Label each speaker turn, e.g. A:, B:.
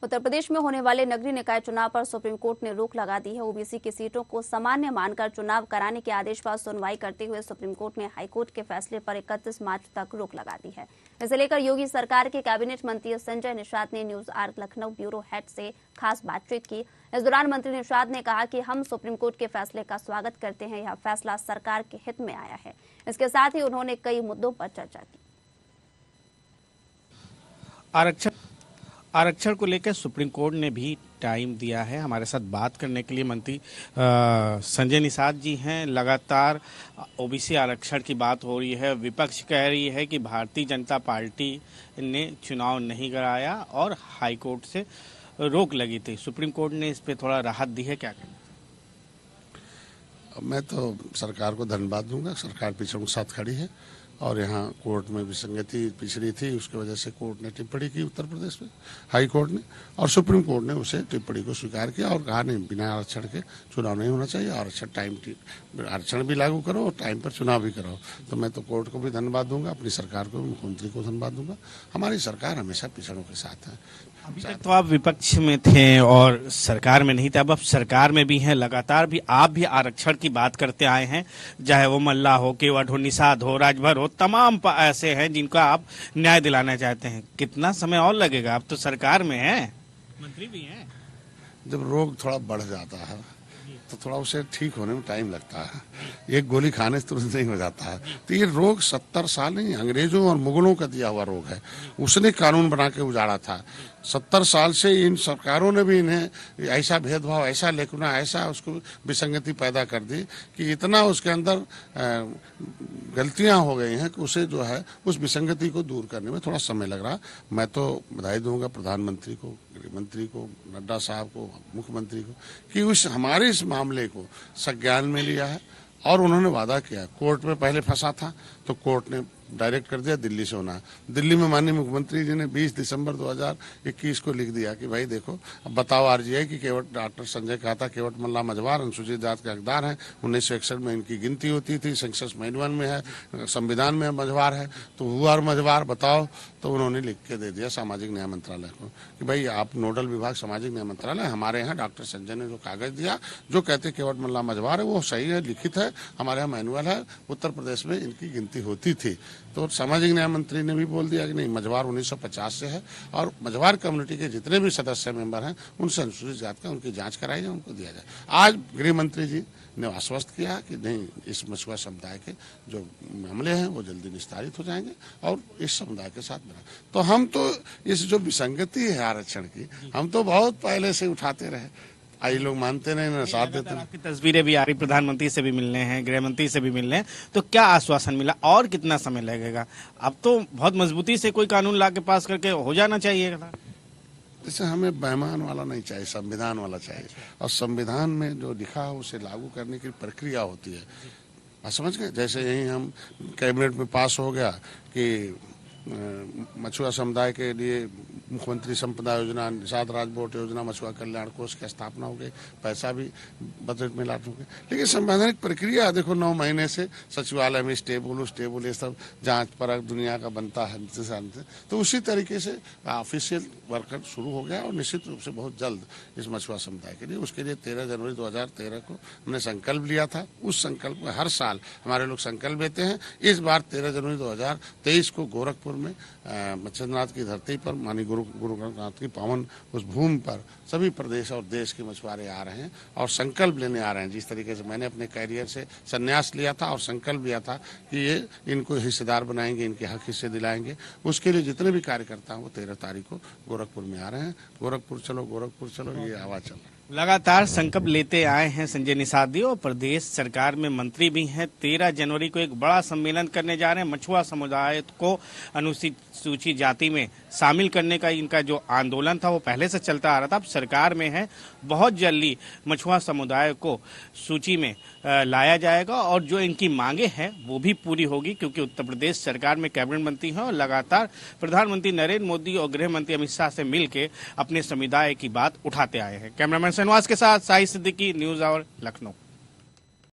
A: उत्तर प्रदेश में होने वाले नगरीय निकाय चुनाव पर सुप्रीम कोर्ट ने रोक लगा दी है। ओबीसी की सीटों को सामान्य मानकर चुनाव कराने के आदेश पर सुनवाई करते हुए सुप्रीम कोर्ट ने हाईकोर्ट के फैसले पर 31 मार्च तक रोक लगा दी है। इसे लेकर योगी सरकार के कैबिनेट मंत्री संजय निषाद ने news arc Lucknow bureau head से खास बातचीत की। इस दौरान मंत्री निषाद ने कहा कि हम सुप्रीम कोर्ट के फैसले का स्वागत करते हैं। यह फैसला सरकार के हित में आया है। इसके साथ ही उन्होंने कई मुद्दों पर चर्चा की।
B: आरक्षण को लेकर सुप्रीम कोर्ट ने भी टाइम दिया है। हमारे साथ बात करने के लिए मंत्री संजय निषाद जी हैं। लगातार ओबीसी आरक्षण की बात हो रही है। विपक्ष कह रही है कि भारतीय जनता पार्टी ने चुनाव नहीं कराया और हाई कोर्ट से रोक लगी थी। सुप्रीम कोर्ट ने इस पे थोड़ा राहत दी है, क्या कहना?
C: मैं तो सरकार को धन्यवाद दूंगा। सरकार पिछड़ों के साथ खड़ी है और यहाँ कोर्ट में विसंगति पिछड़ी थी, उसकी वजह से कोर्ट ने टिप्पणी की उत्तर प्रदेश में, हाई कोर्ट ने, और सुप्रीम कोर्ट ने उसे टिप्पणी को स्वीकार किया और कहा नहीं, बिना आरक्षण के चुनाव नहीं होना चाहिए। आरक्षण भी लागू करो और टाइम पर चुनाव भी कराओ। तो मैं तो कोर्ट को भी धन्यवाद दूंगा, अपनी सरकार को, मुख्यमंत्री को धन्यवाद दूंगा। हमारी सरकार हमेशा पिछड़ों के साथ है।
B: अभी तक तो आप विपक्ष में थे और सरकार में नहीं थे, अब सरकार में भी हैं। लगातार भी आप भी आरक्षण की बात करते आए हैं, चाहे वो मल्ला हो, केवट हो, निषाद हो, राजभर हो, तमाम ऐसे हैं जिनका आप न्याय दिलाना चाहते हैं। कितना समय और लगेगा? आप तो सरकार में हैं, मंत्री भी हैं।
C: जब रोग थोड़ा बढ़ जाता है तो थोड़ा उसे ठीक होने में टाइम लगता है। एक गोली खाने से तुरंत नहीं हो जाता है। तो ये रोग 70 साल नहीं, अंग्रेजों और मुगलों का दिया हुआ रोग है। उसने कानून बना के उजाड़ा था। 70 साल से इन सरकारों ने भी इन्हें ऐसा भेदभाव, ऐसा लेखना, ऐसा उसको विसंगति पैदा कर दी कि इतना उसके अंदर गलतियां हो गई हैं कि उसे जो है उस विसंगति को दूर करने में थोड़ा समय लग रहा। मैं तो बधाई दूंगा प्रधानमंत्री को, गृह मंत्री को, नड्डा साहब को, मुख्यमंत्री को कि उस हमारे इस मामले को संज्ञान में लिया है और उन्होंने वादा किया। कोर्ट में पहले फंसा था तो कोर्ट ने डायरेक्ट कर दिया दिल्ली से होना। दिल्ली में माननीय मुख्यमंत्री जी ने 20 दिसंबर 2021 को लिख दिया कि भाई देखो, अब बताओ आरजीआई की केवट, डॉक्टर संजय कहा था केवट मल्ला मझवार अनुसूचित जाति के हकदार हैं। 1961 में इनकी गिनती होती थी, सेंसस मैनुअल में है, संविधान में मझवार है, तो हुआ और मझवार बताओ। तो उन्होंने लिख के दे दिया सामाजिक न्याय मंत्रालय को कि भाई आप नोडल विभाग सामाजिक न्याय मंत्रालय, हमारे यहाँ डॉक्टर संजय ने जो कागज दिया जो कहते केवट मल्ला मझवार है वो सही है, लिखित है, हमारे यहाँ मैनुअल है। उत्तर प्रदेश में इनकी गिनती होती थी। तो सामाजिक न्याय मंत्री ने भी बोल दिया कि नहीं, मझवार 1950 से है और मझवार कम्युनिटी के जितने भी सदस्य मेंबर हैं उनसे अनुसूचित जाति का उनकी जांच कराई जाए, उनको दिया जाए। आज गृह मंत्री जी ने आश्वस्त किया कि नहीं, इस मछुआ समुदाय के जो मामले हैं वो जल्दी निस्तारित हो जाएंगे और इस समुदाय के साथ बना। तो हम तो इस जो विसंगति है आरक्षण की, हम तो बहुत पहले से उठाते रहे। आई लोग मानते नहीं, ना साथ देते नहीं।
B: आपकी तस्वीरें भी आ रही, प्रधानमंत्री से भी मिलने हैं, गृह मंत्री से भी मिलने हैं, तो क्या आश्वासन मिला और कितना समय लगेगा? अब तो बहुत मजबूती से कोई कानून ला के पास करके हो जाना चाहिए।
C: जैसे हमें बेईमान वाला नहीं चाहिए, संविधान वाला चाहिए। और संविधान में जो लिखा है उसे लागू करने की प्रक्रिया होती है। आप समझ गए? जैसे यही हम कैबिनेट में पास हो गया कि मछुआ समुदाय के लिए मुख्यमंत्री संपदा योजना, निषाद राजबोट योजना, मछुआ कल्याण कोष की स्थापना हो गई, पैसा भी बजट में लाट हो गया। लेकिन संवैधानिक प्रक्रिया देखो, 9 महीने से सचिवालय में स्टेबल ये सब जांच परख दुनिया का बनता है। तो उसी तरीके से ऑफिशियल वर्क शुरू हो गया और निश्चित रूप से बहुत जल्द इस मछुआ समुदाय के लिए, उसके लिए 13 जनवरी 2013 को हमने संकल्प लिया था। उस संकल्प में हर साल हमारे लोग संकल्प लेते हैं। इस बार 13 जनवरी 2023 को गोरखपुर में मत्स्यनाथ की धरती पर, मानी गुरु गोरखनाथ की पावन उस भूमि पर सभी प्रदेश और देश के मछुआरे आ रहे हैं और संकल्प लेने आ रहे हैं। जिस तरीके से मैंने अपने कैरियर से संन्यास लिया था और संकल्प लिया था कि ये इनको हिस्सेदार बनाएंगे, इनके हक हिस्से दिलाएंगे, उसके लिए जितने भी कार्यकर्ता हैं वो 13 तारीख को गोरखपुर में आ रहे हैं। गोरखपुर चलो, ये आवाज चल रहा है।
B: लगातार संकल्प लेते आए हैं संजय निषाद जी और प्रदेश सरकार में मंत्री भी हैं। 13 जनवरी को एक बड़ा सम्मेलन करने जा रहे हैं। मछुआ समुदाय को अनुसूचित जाति में शामिल करने का इनका जो आंदोलन था वो पहले से चलता आ रहा था। अब सरकार में है, बहुत जल्दी मछुआ समुदाय को सूची में लाया जाएगा और जो इनकी मांगे हैं वो भी पूरी होगी, क्योंकि उत्तर प्रदेश सरकार में कैबिनेट मंत्री हैं और लगातार प्रधानमंत्री नरेंद्र मोदी और गृह मंत्री अमित शाह से मिलकर अपने समुदाय की बात उठाते आए हैं। कैमरामैन शहनवाज के साथ साहिद सिद्दीकी, न्यूज आवर, लखनऊ।